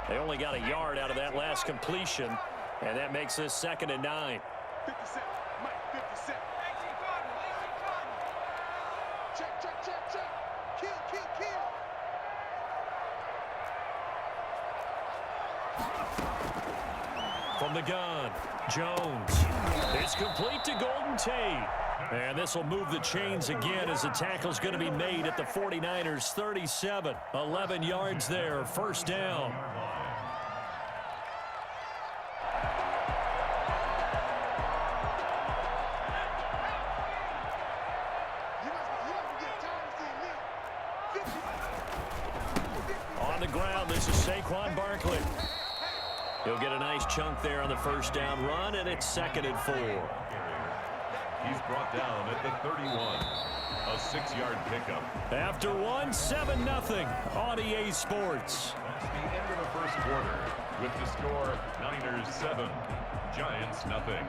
They only got a yard out of that last completion, and that makes this 2nd and 9. 57, Mike, 57. Check, check, check, check. Kill. From the gun, Jones. It's complete to Golden Tate. And this will move the chains again as the tackle's going to be made at the 49ers 37. 11 yards there, 1st down. On the ground, this is Saquon Barkley. He'll get a nice chunk there on the 1st down run, and it's 2nd and 4. He's brought down at the 31. A 6-yard pickup. After one, 7-0 on EA Sports. That's the end of the 1st quarter with the score Niners 7, Giants nothing.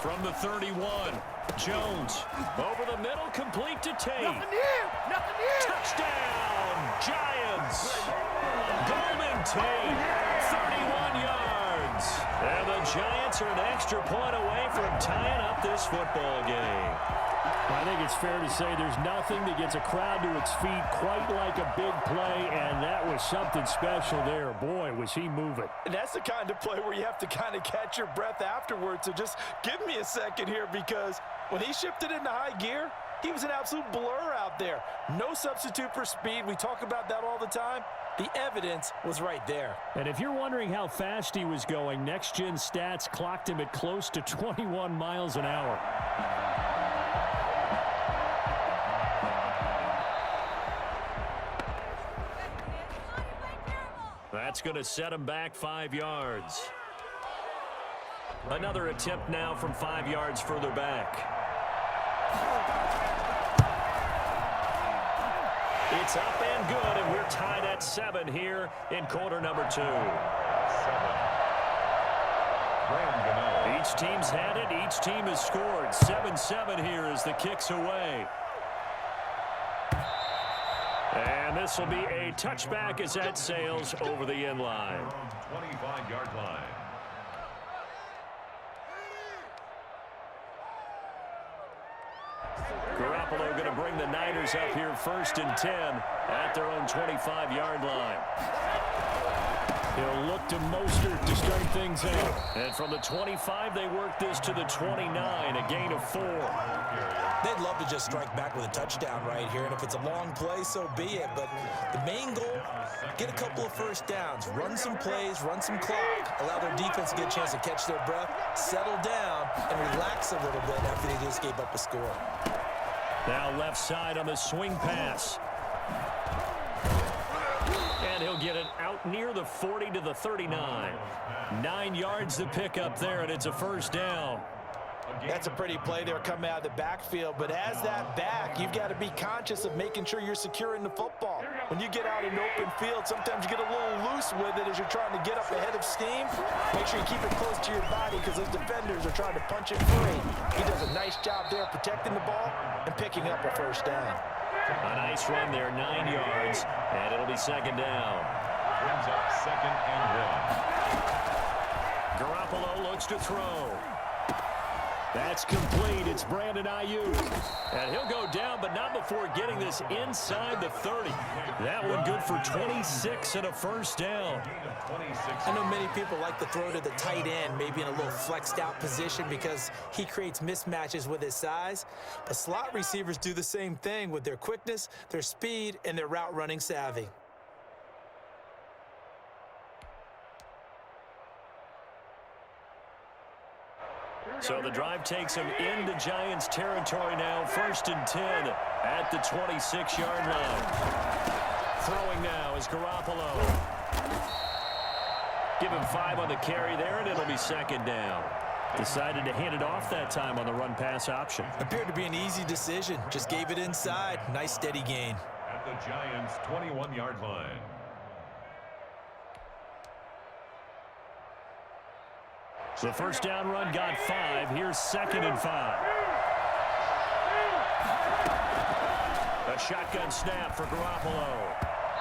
From the 31, Jones over the middle, complete to Tate. Nothing here. Touchdown, Giants. Golden Tate, 31 yards. And the Giants are an extra point away from tying up this football game. I think it's fair to say there's nothing that gets a crowd to its feet quite like a big play, and that was something special there. Boy, was he moving. And that's the kind of play where you have to kind of catch your breath afterwards. So just give me a second here, because when he shifted into high gear, he was an absolute blur out there. No substitute for speed. We talk about that all the time. The evidence was right there. And if you're wondering how fast he was going, Next Gen Stats clocked him at close to 21 miles an hour. That's going to set him back 5 yards. Another attempt now from 5 yards further back. It's up and good, and we're tied at 7 here in quarter number 2. Each team's had it. Each team has scored. 7-7 here as the kick's away. And this will be a touchback as that sails over the end line. 25-yard line. Garoppolo going to bring the Niners up here 1st and 10 at their own 25-yard line. He'll look to Mostert to start things out. And from the 25, they work this to the 29, a gain of 4. They'd love to just strike back with a touchdown right here, and if it's a long play, so be it. But the main goal, get a couple of 1st downs, run some plays, run some clock, allow their defense to get a chance to catch their breath, settle down, and relax a little bit after they just gave up a score. Now left side on the swing pass. And he'll get it out near the 40 to the 39. 9 yards to pick up there, and it's a 1st down. That's a pretty play there coming out of the backfield, but as that back, you've got to be conscious of making sure you're securing the football. When you get out in open field, sometimes you get a little loose with it as you're trying to get up ahead of steam. Make sure you keep it close to your body because those defenders are trying to punch it free. He does a nice job there protecting the ball and picking up a 1st down. A nice run there, 9 yards, and it'll be 2nd down. Brings up 2nd and 1. Garoppolo looks to throw. That's complete. It's Brandon Ayuk. And he'll go down, but not before getting this inside the 30. That one good for 26 and a first down. I know many people like to throw to the tight end, maybe in a little flexed out position because he creates mismatches with his size. But slot receivers do the same thing with their quickness, their speed, and their route running savvy. So the drive takes him into Giants territory now. 1st and 10 at the 26-yard line. Throwing now is Garoppolo. Give him 5 on the carry there, and it'll be 2nd down. Decided to hand it off that time on the run-pass option. Appeared to be an easy decision. Just gave it inside. Nice steady gain. At the Giants' 21-yard line. The first down run got 5. Here's 2nd and 5. A shotgun snap for Garoppolo.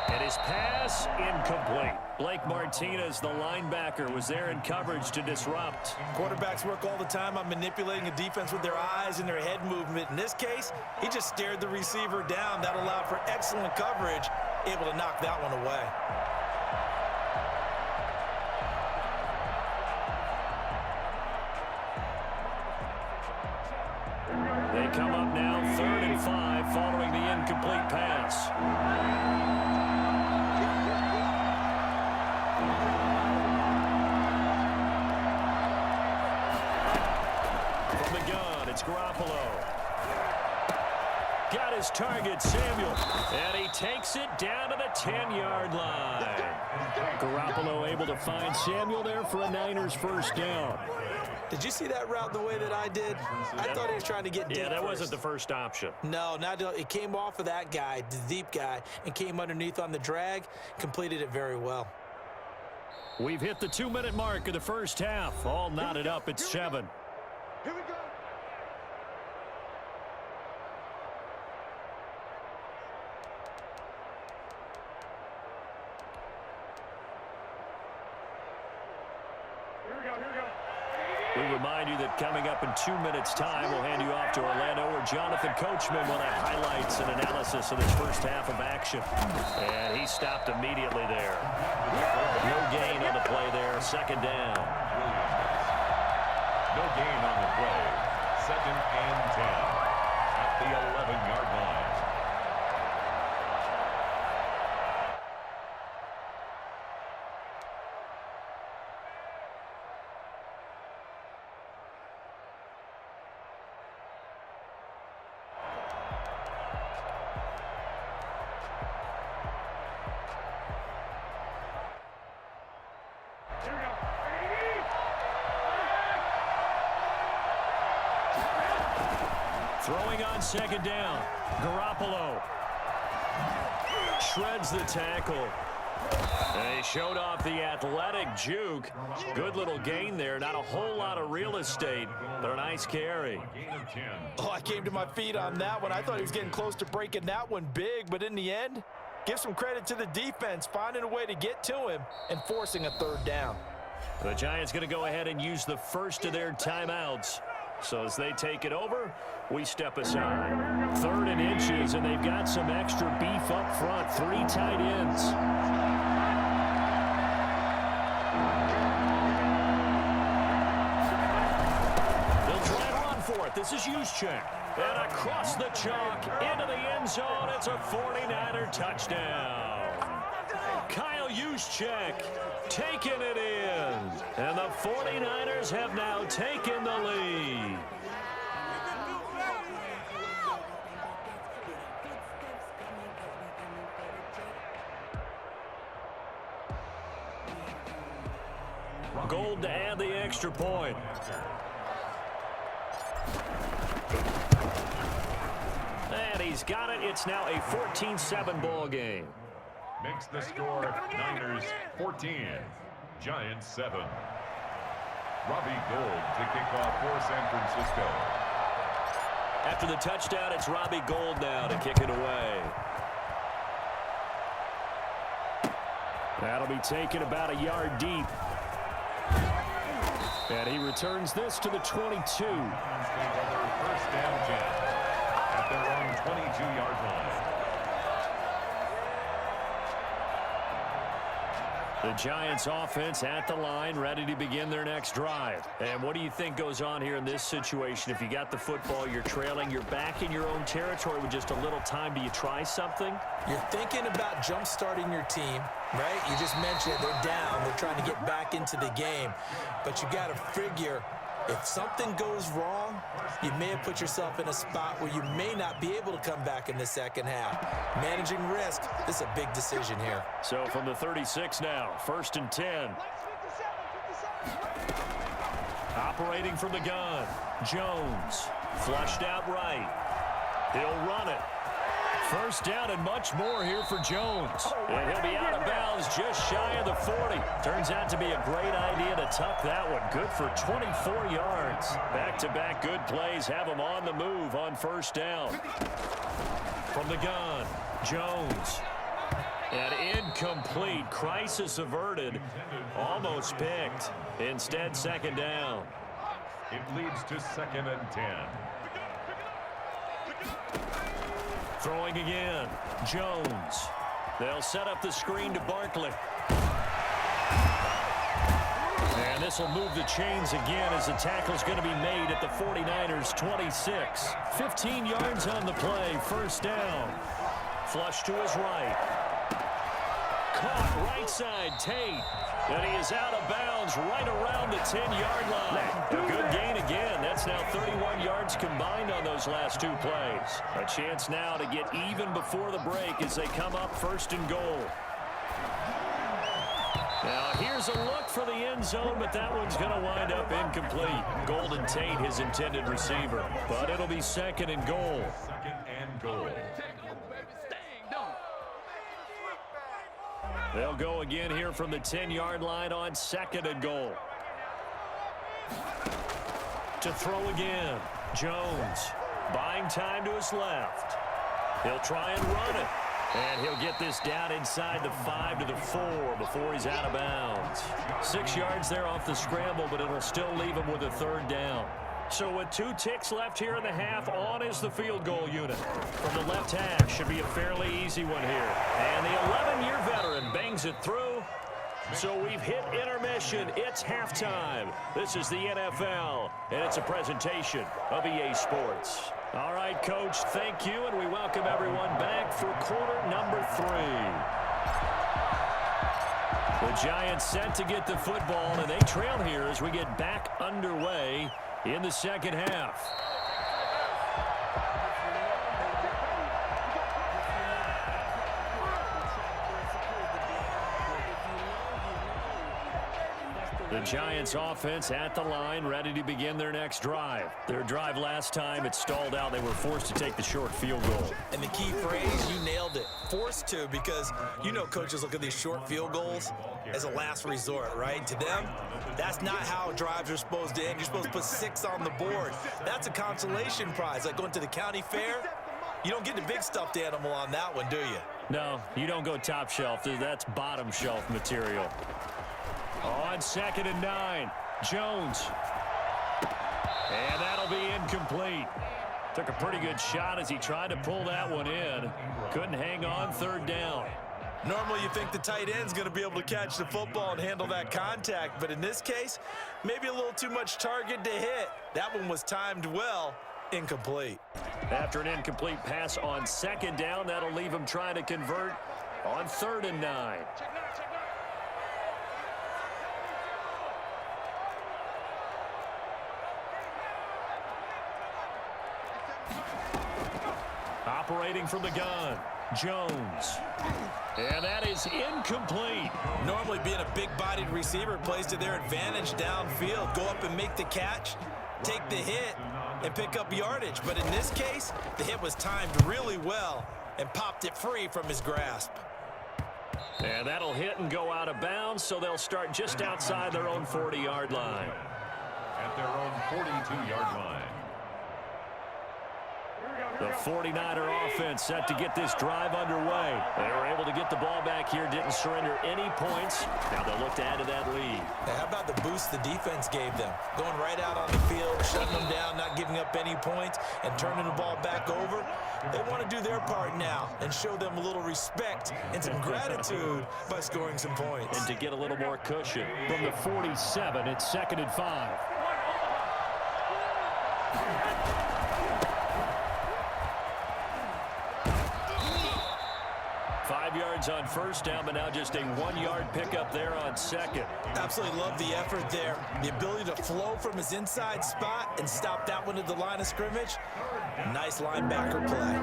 And his pass incomplete. Blake Martinez, the linebacker, was there in coverage to disrupt. Quarterbacks work all the time on manipulating a defense with their eyes and their head movement. In this case, he just stared the receiver down. That allowed for excellent coverage, able to knock that one away. They come up now 3rd and 5 following the incomplete pass. From the gun, it's Garoppolo. Got his target, Samuel. And he takes it down to the 10-yard line. Garoppolo able to find Samuel there for a Niners first down. Did you see that route the way that I did? I thought he was trying to get deep. Yeah, that first. wasn't the first option. No, it came off of that guy, the deep guy, and came underneath on the drag, completed it very well. We've hit the 2-minute mark of the first half. All knotted up at 7. Here we go. We remind you that coming up in 2 minutes' time, we'll hand you off to Orlando, where Jonathan Coachman will have highlights and analysis of this first half of action. And he stopped immediately there. No gain on the play there. 2nd down. No gain on the play. 2nd and 10 at the 11-yard line. Throwing on 2nd down. Garoppolo shreds the tackle. And he showed off the athletic juke. Good little gain there. Not a whole lot of real estate, but a nice carry. Oh, I came to my feet on that one. I thought he was getting close to breaking that one big, but in the end, give some credit to the defense, finding a way to get to him and forcing a 3rd down. The Giants going to go ahead and use the first of their timeouts. So as they take it over, we step aside. 3rd and inches, and they've got some extra beef up front. 3 tight ends. They'll try to run for it. This is Juszczyk. And across the chalk, into the end zone. It's a 49er touchdown. Kyle Juszczyk taking it in. And the 49ers have now taken the lead. Gold to add the extra point. And he's got it. It's now a 14-7 ball game. Makes the score Niners 14, Giants 7. Robbie Gould to kick off for San Francisco. After the touchdown, it's Robbie Gould now to kick it away. That'll be taken about a yard deep. And he returns this to the 22. First down, Jets at their own 22-yard line. The Giants offense at the line, ready to begin their next drive. And what do you think goes on here in this situation? If you got the football, you're trailing, you're back in your own territory with just a little time. Do you try something? You're thinking about jump-starting your team, right? You just mentioned it. They're down. They're trying to get back into the game. But you got to figure, if something goes wrong, you may have put yourself in a spot where you may not be able to come back in the second half. Managing risk, this is a big decision here. So from the 36 now, 1st and 10. Operating from the gun, Jones, flushed out right. He'll run it. First down and much more here for Jones. And he'll be out of bounds just shy of the 40. Turns out to be a great idea to tuck that one. Good for 24 yards. Back-to-back good plays have him on the move on first down. From the gun, Jones. And incomplete. Crisis averted. Almost picked. Instead, second down. It leads to 2nd and 10. Throwing again, Jones. They'll set up the screen to Barkley. And this will move the chains again as the tackle's going to be made at the 49ers 26. 15 yards on the play, first down. Flush to his right. Caught right side, Tate. And he is out of bounds right around the 10-yard line. A good gain again. That's now 31 yards combined on those last two plays. A chance now to get even before the break as they come up 1st and goal. Now here's a look for the end zone, but that one's going to wind up incomplete. Golden Tate, his intended receiver. But it'll be 2nd and goal. 2nd and goal. They'll go again here from the 10-yard line on 2nd and goal. To throw again, Jones. Buying time to his left. He'll try and run it. And he'll get this down inside the 5 to the 4 before he's out of bounds. 6 yards there off the scramble, but it'll still leave him with a 3rd down. So with 2 ticks left here in the half, on is the field goal unit. From the left hash, should be a fairly easy one here. And the 11-year veteran bangs it through. So we've hit intermission. It's halftime. This is the NFL, and it's a presentation of EA Sports. All right, Coach, thank you, and we welcome everyone back for quarter number 3. The Giants set to get the football, and they trail here as we get back underway in the second half. The Giants offense at the line, ready to begin their next drive. Their drive last time, it stalled out. They were forced to take the short field goal. And the key phrase, you nailed it. Forced to, because you know coaches look at these short field goals as a last resort, right? To them, that's not how drives are supposed to end. You're supposed to put 6 on the board. That's a consolation prize, like going to the county fair. You don't get the big stuffed animal on that one, do you? No, you don't go top shelf. That's bottom shelf material. On 2nd and 9, Jones. And that'll be incomplete. Took a pretty good shot as he tried to pull that one in. Couldn't hang on, 3rd down. Normally you think the tight end's going to be able to catch the football and handle that contact, but in this case, maybe a little too much target to hit. That one was timed well, incomplete. After an incomplete pass on 2nd down, that'll leave him trying to convert on 3rd and 9. Operating from the gun, Jones. And that is incomplete. Normally being a big-bodied receiver plays to their advantage downfield. Go up and make the catch, take the hit, and pick up yardage. But in this case, the hit was timed really well and popped it free from his grasp. And that'll hit and go out of bounds, so they'll start just outside their own 40-yard line. At their own 42-yard line. The 49er offense set to get this drive underway. They were able to get the ball back here, didn't surrender any points. Now they'll look to add to that lead. Hey, how about the boost the defense gave them? Going right out on the field, shutting them down, not giving up any points, and turning the ball back over. They want to do their part now and show them a little respect and some gratitude by scoring some points. And to get a little more cushion. From the 47, it's 2nd and 5. 5 yards on first down, but now just a 1-yard pickup there on second. Absolutely love the effort there. The ability to flow from his inside spot and stop that one at the line of scrimmage. Nice linebacker play.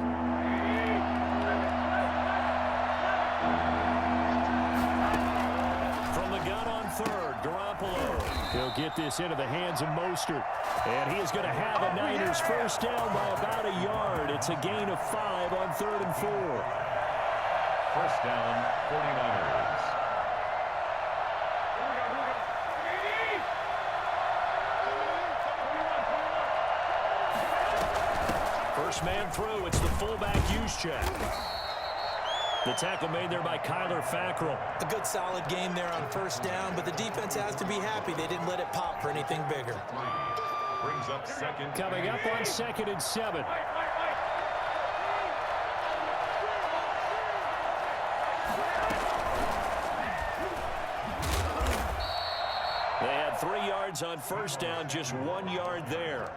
From the gun on third, Garoppolo. He'll get this into the hands of Mostert. And he is going to have a Niners first down by about a yard. It's a gain of 5 on 3rd and 4. First down, 49ers. First man through, it's the fullback use check. The tackle made there by Kyler Fackrell. A good solid game there on first down, but the defense has to be happy they didn't let it pop for anything bigger. Brings up second. Coming up on 2nd and 7. They had 3 yards on first down, just 1 yard there.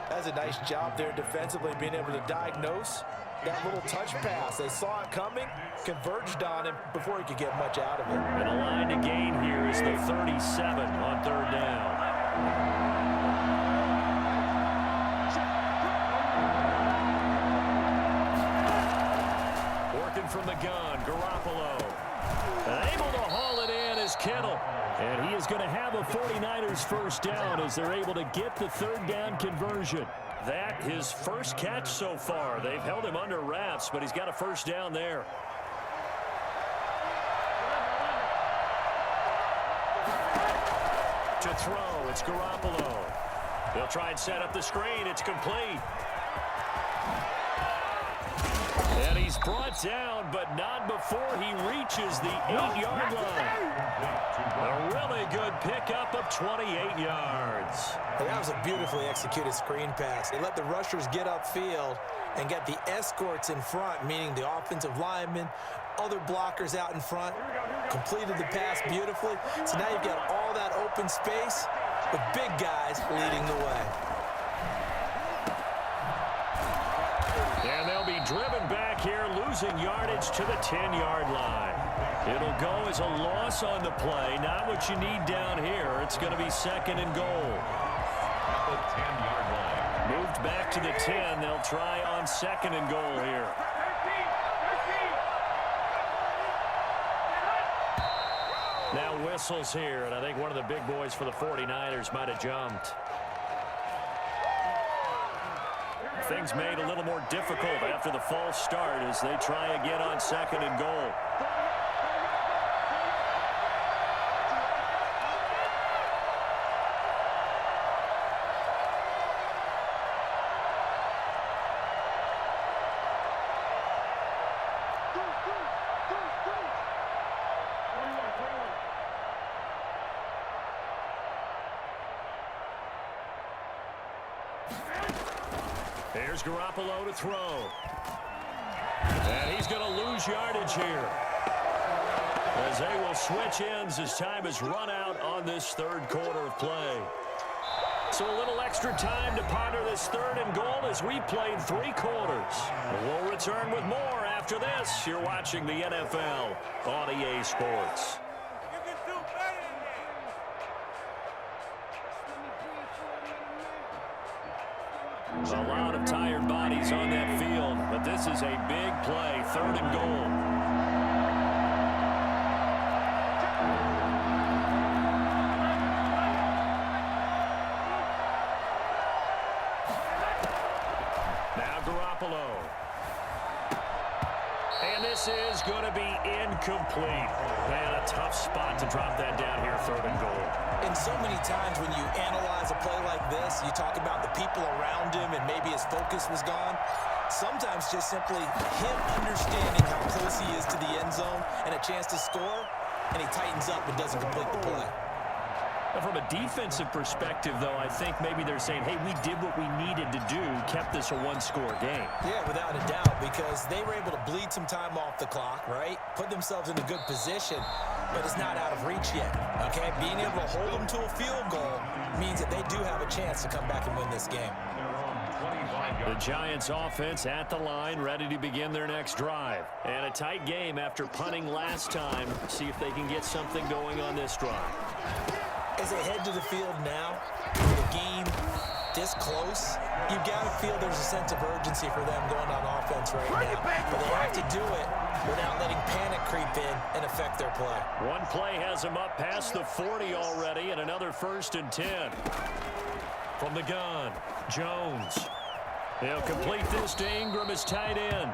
That's a nice job there defensively, being able to diagnose that little touch pass. They saw it coming, converged on him before he could get much out of it. And the line to gain here is the 37 on 3rd down. Working from the gun, Garoppolo. Able to haul it in is Kittle. And he is going to have a 49ers first down as they're able to get the 3rd down conversion. That his first catch so far. They've held him under wraps, but he's got a first down there. To throw, it's Garoppolo. They'll try and set up the screen. It's complete. And he's brought down, but not before he reaches the 8-yard line. A really good pickup of 28 yards. Well, that was a beautifully executed screen pass. They let the rushers get upfield and get the escorts in front, meaning the offensive linemen, other blockers out in front, completed the pass beautifully. So now you've got all that open space with big guys leading the way. And they'll be driven back here, losing yardage to the 10-yard line. It'll go as a loss on the play. Not what you need down here. It's going to be 2nd and goal. At the 10-yard line. Moved back to the 10. They'll try on 2nd and goal here. Now whistles here, and I think one of the big boys for the 49ers might have jumped. Things made a little more difficult after the false start as they try again on 2nd and goal. Here's Garoppolo to throw. And he's going to lose yardage here, as they will switch ends as time is run out on this 3rd quarter of play. So a little extra time to ponder this 3rd and goal as we played 3 quarters. We'll return with more after this. You're watching the NFL on EA Sports. A lot of tired bodies on that field, but this is a big play, 3rd and goal. Now Garoppolo. And this is going to be incomplete. Man, a tough spot to drop that down here, 3rd and goal. And so many times when you analyze a play like this, you talk about the people around him and maybe his focus was gone. sometimes just simply him understanding how close he is to the end zone and a chance to score, and he tightens up and doesn't complete the play. From a defensive perspective, though, I think maybe they're saying, hey, we did what we needed to do, kept this a one-score game. Yeah, without a doubt, because they were able to bleed some time off the clock, right? Put themselves in a good position, but it's not out of reach yet, okay? Being able to hold them to a field goal means that they do have a chance to come back and win this game. The Giants offense at the line, ready to begin their next drive. And a tight game after punting last time. See if they can get something going on this drive. As they head to the field now, with the game this close, you've got to feel there's a sense of urgency for them going on offense right now. But they have to do it without letting panic creep in and affect their play. One play has them up past the 40 already, and another 1st and 10. From the gun, Jones. They'll complete this to Ingram as tight end.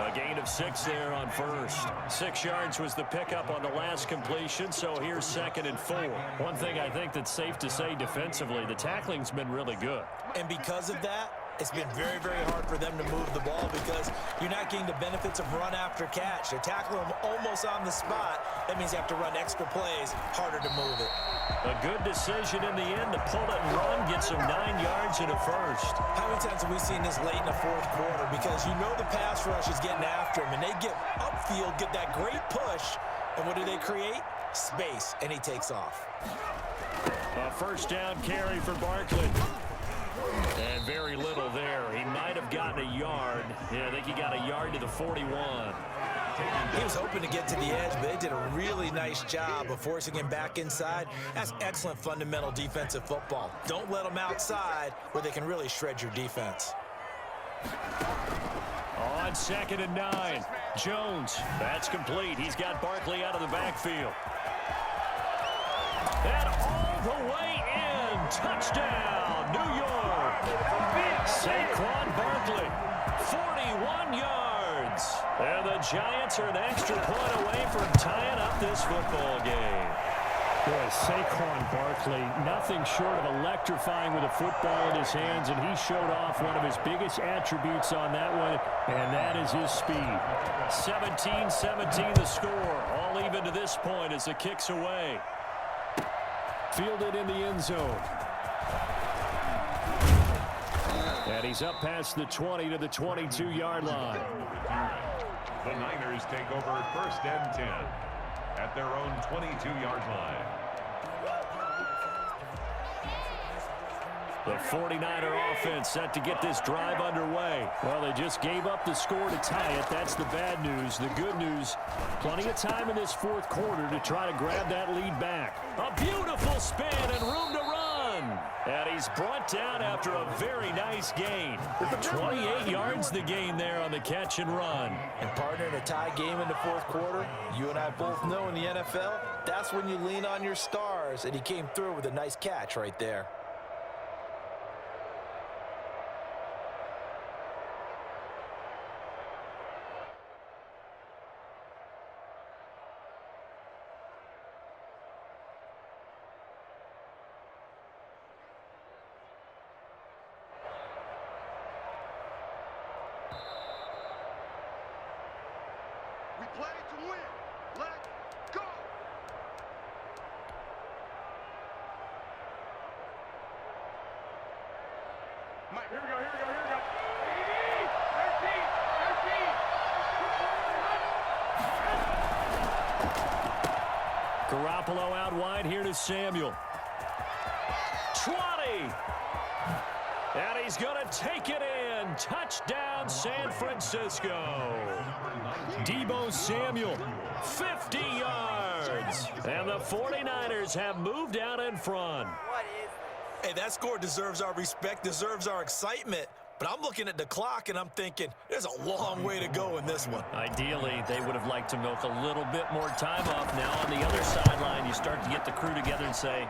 A gain of 6 there on first. 6 yards was the pickup on the last completion, so here's 2nd and 4. One thing I think that's safe to say defensively, the tackling's been really good. And because of that, it's been very, very hard for them to move the ball because you're not getting the benefits of run after catch. They're tackling them almost on the spot. That means you have to run extra plays, harder to move it. A good decision in the end to pull it and run, gets them 9 yards and a first. How many times have we seen this late in the fourth quarter? Because you know the pass rush is getting after him, and they get upfield, get that great push, and what do they create? Space, and he takes off. A first down carry for Barkley. And very little there. He might have gotten a yard. Yeah, I think he got a yard to the 41. He was hoping to get to the edge, but they did a really nice job of forcing him back inside. That's excellent fundamental defensive football. Don't let them outside where they can really shred your defense. On 2nd and 9, Jones. That's complete. He's got Barkley out of the backfield. And all the way in. Touchdown, New York. Saquon Barkley, 41 yards. And the Giants are an extra point away from tying up this football game. Boy, Saquon Barkley, nothing short of electrifying with a football in his hands, and he showed off one of his biggest attributes on that one, and that is his speed. 17-17 the score. All even to this point as the kick's away. Fielded in the end zone. And he's up past the 20 to the 22-yard line. The Niners take over 1st and 10 at their own 22-yard line. The 49er offense set to get this drive underway. Well, they just gave up the score to tie it. That's the bad news. The good news, plenty of time in this fourth quarter to try to grab that lead back. A beautiful spin and room to run. And he's brought down after a very nice gain. 28 yards the gain there on the catch and run. And partner, in a tie game in the fourth quarter, you and I both know in the NFL, that's when you lean on your stars, and he came through with a nice catch right there. We play to win. Let's go. Mike, here we go. Garoppolo out wide here to Samuel. 20. And he's going to take it in. Touchdown, San Francisco. Deebo Samuel, 50 yards. And the 49ers have moved out in front. Hey, that score deserves our respect, deserves our excitement. But I'm looking at the clock, and I'm thinking, there's a long way to go in this one. Ideally, they would have liked to milk a little bit more time off. Now on the other sideline, you start to get the crew together and say,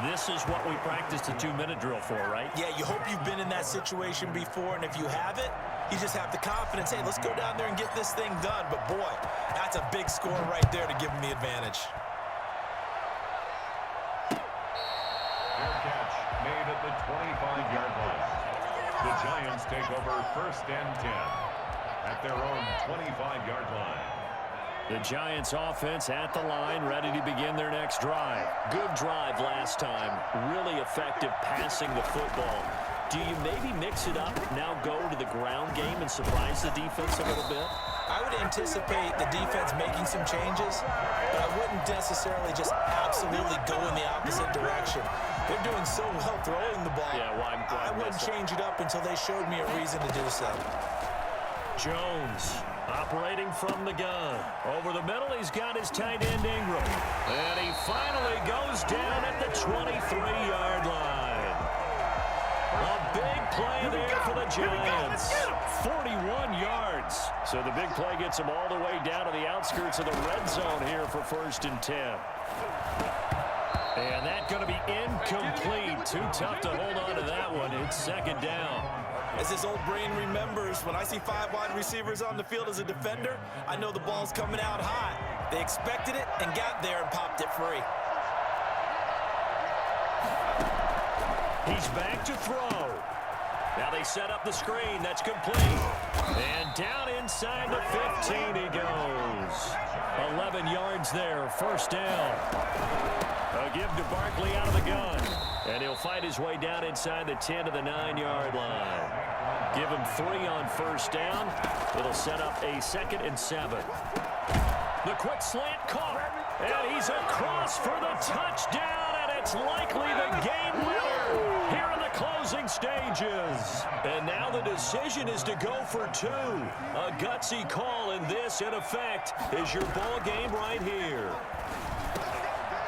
this is what we practiced a 2-minute drill for, right? Yeah, you hope you've been in that situation before, and if you haven't, you just have the confidence, hey, let's go down there and get this thing done. But, boy, that's a big score right there to give them the advantage. Fair catch made at the 25-yard line. The Giants take over 1st and 10 at their own 25-yard line. The Giants offense at the line, ready to begin their next drive. Good drive last time. Really effective passing the football. Do you maybe mix it up, now go to the ground game and surprise the defense a little bit? I would anticipate the defense making some changes, but I wouldn't necessarily just absolutely go in the opposite direction. They're doing so well throwing the ball. Yeah, why I wouldn't change it up until they showed me a reason to do so. Jones operating from the gun. Over the middle, he's got his tight end Ingram. And he finally goes down at the 23-yard line. A big play there for the Giants. 41 yards. So the big play gets him all the way down to the outskirts of the red zone here for 1st and 10. And that's going to be incomplete. Too tough to hold on to that one. It's 2nd down. As this old brain remembers, when I see 5 wide receivers on the field as a defender, I know the ball's coming out hot. They expected it and got there and popped it free. He's back to throw. Now they set up the screen. That's complete. And down inside the 15 he goes. 11 yards there. 1st down. A give to Barkley out of the gun. And he'll fight his way down inside the 10 to the 9-yard line. Give him 3 on 1st down. It'll set up a 2nd and 7. The quick slant caught. And he's across for the touchdown. And it's likely the game winner here in the closing stages. And now the decision is to go for 2. A gutsy call, and this, in effect, is your ball game right here.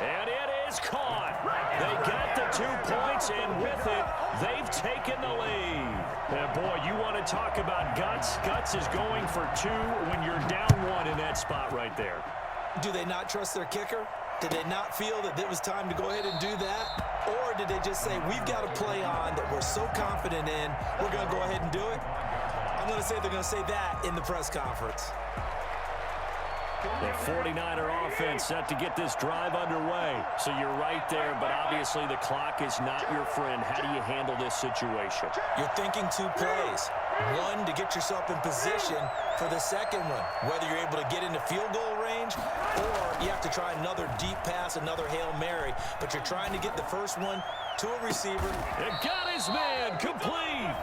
And it is caught. They got the 2 points, and with it, they've taken the lead. And boy, you want to talk about guts. Guts is going for 2 when you're down 1 in that spot right there. Do they not trust their kicker? Did they not feel that it was time to go ahead and do that? Or did they just say, we've got a play on that we're so confident in, we're going to go ahead and do it? I'm going to say they're going to say that in the press conference. The 49er offense set to get this drive underway. So you're right there, but obviously the clock is not your friend. How do you handle this situation? You're thinking 2 plays. 1 to get yourself in position for the second one, whether you're able to get into field goal range or you have to try another deep pass, another Hail Mary. But you're trying to get the first one to a receiver. It got his man complete.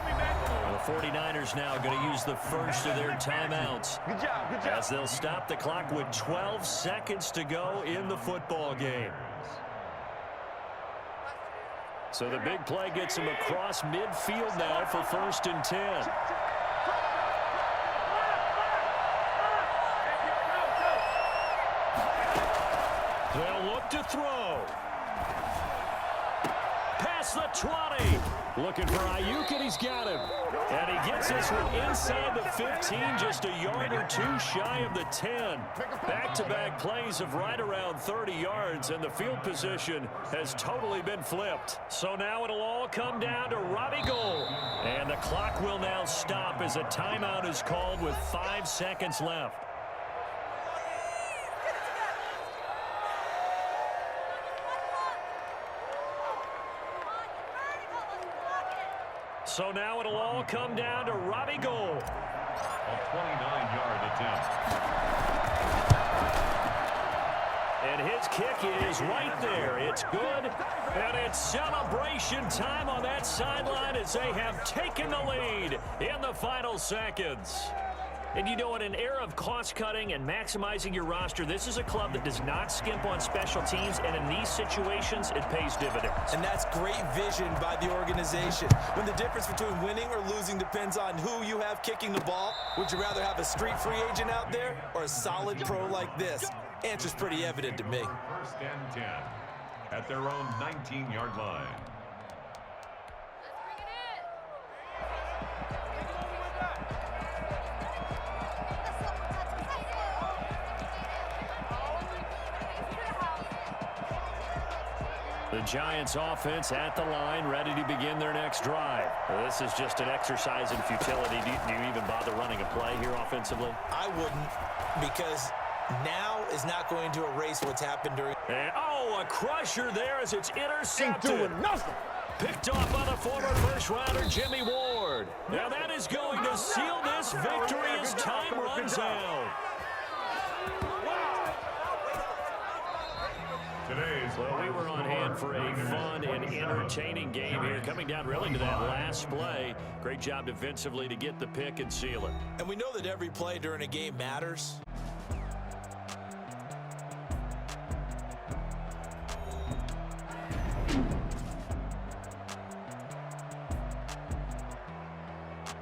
The 49ers now going to use the first of their timeouts. Good job, good job. As they'll stop the clock with 12 seconds to go in the football game. So the big play gets him across midfield now for 1st and 10. They'll look to throw. Past the 20. Looking for Ayuk, and he's got him. And he gets this one inside the 15, just a yard or 2 shy of the 10. Back-to-back plays of right around 30 yards, and the field position has totally been flipped. So now it'll all come down to Robbie Gould. And the clock will now stop as a timeout is called with 5 seconds left. So now it'll all come down to Robbie Gould. A 29-yard attempt. And his kick is right there. It's good. And it's celebration time on that sideline as they have taken the lead in the final seconds. And you know, in an era of cost-cutting and maximizing your roster, this is a club that does not skimp on special teams, and in these situations, it pays dividends. And that's great vision by the organization. When the difference between winning or losing depends on who you have kicking the ball, would you rather have a street free agent out there or a solid pro like this? Answer's pretty evident to me. 1st and 10 at their own 19-yard line. The Giants offense at the line, ready to begin their next drive. This is just an exercise in futility. Do you even bother running a play here offensively? I wouldn't, because now is not going to erase what's happened during. And, a crusher there as it's intercepted. Ain't doing nothing. Picked off by the former first-rounder Jimmy Ward. third. Now that is going to seal this victory as time runs out. Well, we were on hand for a fun and entertaining game here, coming down really to that last play. Great job defensively to get the pick and seal it. And we know that every play during a game matters.